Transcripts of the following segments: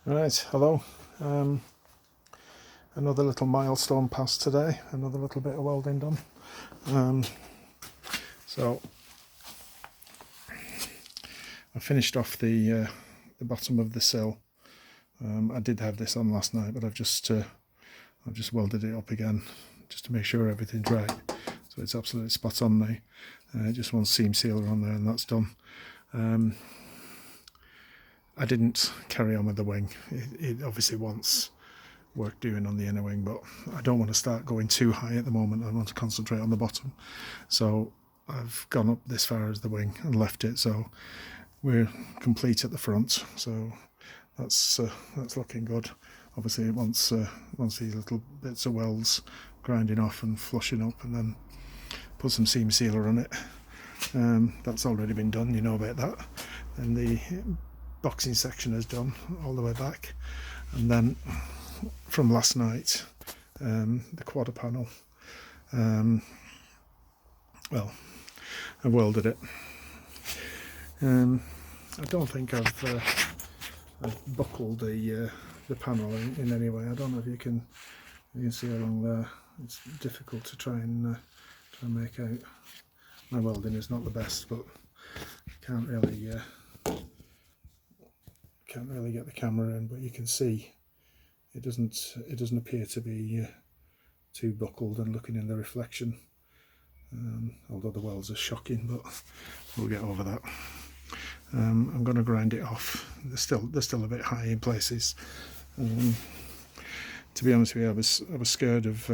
Right, hello. Another little milestone passed today, another little bit of welding done. So I finished off the bottom of the sill. I did have this on last night, but I've just welded it up again just to make sure everything's right. So it's absolutely spot on now. Just one seam sealer on there and that's done. I didn't carry on with the wing. It obviously wants work doing on the inner wing, but I don't want to start going too high at the moment. I want to concentrate on the bottom. So I've gone up this far as the wing and left it. So we're complete at the front. So that's looking good. Obviously it wants these little bits of welds grinding off and flushing up, and then put some seam sealer on it. That's already been done, you know about that. And the boxing section is done all the way back, and then from last night, the quarter panel, well, I welded it. I don't think I've buckled the panel in any way. I don't know if you can see along there. It's difficult to try and make out. My welding is not the best, but can't really get the camera in, but you can see it doesn't appear to be too buckled and looking in the reflection, although the welds are shocking, but we'll get over that. I'm going to grind it off. They're still a bit high in places. To be honest with you, I was scared of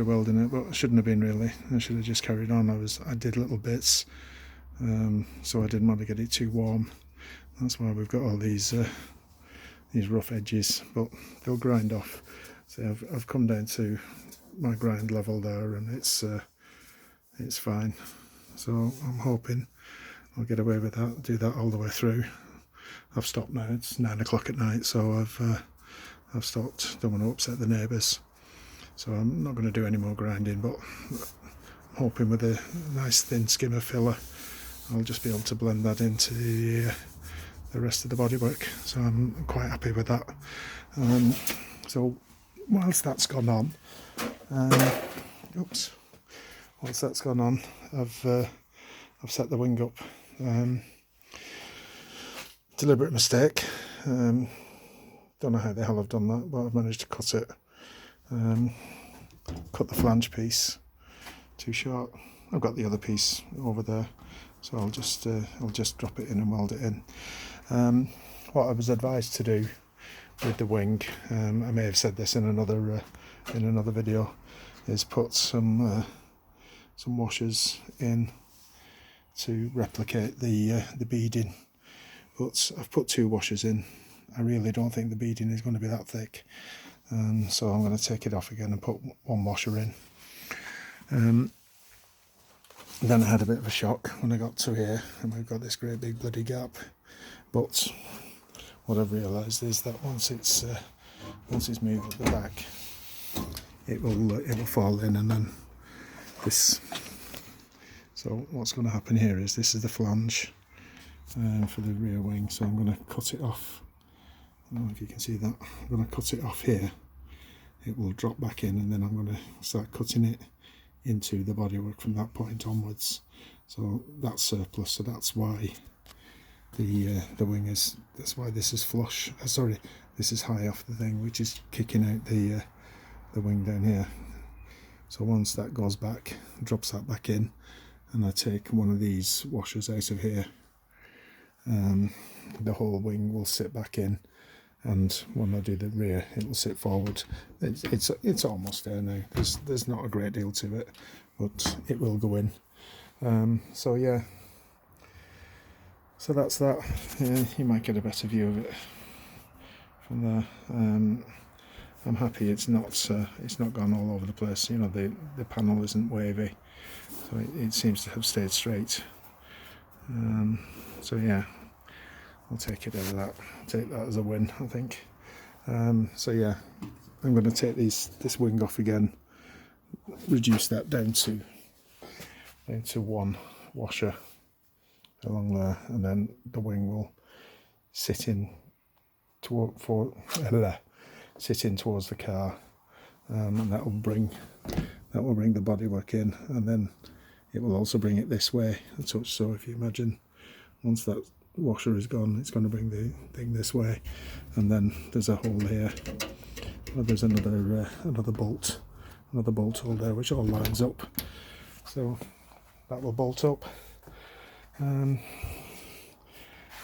welding it, but I shouldn't have been really. I should have just carried on. I did little bits, so I didn't want to get it too warm. That's why we've got all these rough edges, but they'll grind off. So I've come down to my grind level there, and it's fine. So I'm hoping I'll get away with that, do that all the way through. I've stopped now. It's 9 o'clock at night, so I've stopped. Don't want to upset the neighbours, so I'm not going to do any more grinding. But I'm hoping with a nice thin skimmer filler, I'll just be able to blend that into the rest of the bodywork. So I'm quite happy with that. So whilst that's gone on, I've set the wing up. Deliberate mistake. Don't know how the hell I've done that, but I've managed to cut it. Cut the flange piece too short. I've got the other piece over there, so I'll just drop it in and weld it in. What I was advised to do with the wing, I may have said this in another video, is put some washers in to replicate the beading. But I've put 2 washers in. I really don't think the beading is going to be that thick, so I'm going to take it off again and put 1 washer in. Then I had a bit of a shock when I got to here, and we've got this great big bloody gap. But what I've realised is that once it's moved at the back, it will fall in, and then this. So what's going to happen here is this is the flange for the rear wing. So I'm going to cut it off. I don't know if you can see that. I'm going to cut it off here. It will drop back in, and then I'm going to start cutting it into the bodywork from that point onwards. So that's surplus. So that's why the wing is. That's why this is flush. Sorry, this is high off the thing, which is kicking out the wing down here. So once that goes back, drops that back in, and I take one of these washers out of here, the whole wing will sit back in, and when I do the rear, it will sit forward. It's almost there now. There's not a great deal to it, but it will go in. So yeah. So that's that. Yeah, you might get a better view of it from there. I'm happy it's not gone all over the place. You know, the panel isn't wavy, so it seems to have stayed straight. So yeah, I'll take it over that. Take that as a win, I think. So yeah, I'm going to take this wing off again, reduce that down to 1 washer along there, and then the wing will sit in sitting towards the car, and that will bring the bodywork in, and then it will also bring it this way and such. So if you imagine, once that washer is gone, it's going to bring the thing this way, and then there's a hole here. There's another bolt hole there, which all lines up. So that will bolt up, and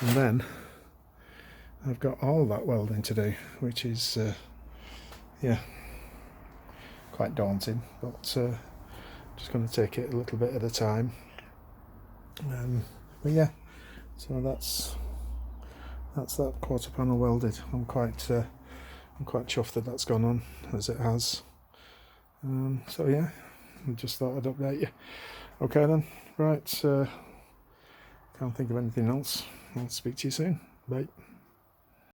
then I've got all that welding to do, which is yeah, quite daunting, but just going to take it a little bit at a time. But yeah, so that's that quarter panel welded. I'm quite chuffed that that's gone on as it has. So yeah, I just thought I'd update you. Okay then, right, can't think of anything else. I'll speak to you soon. Bye.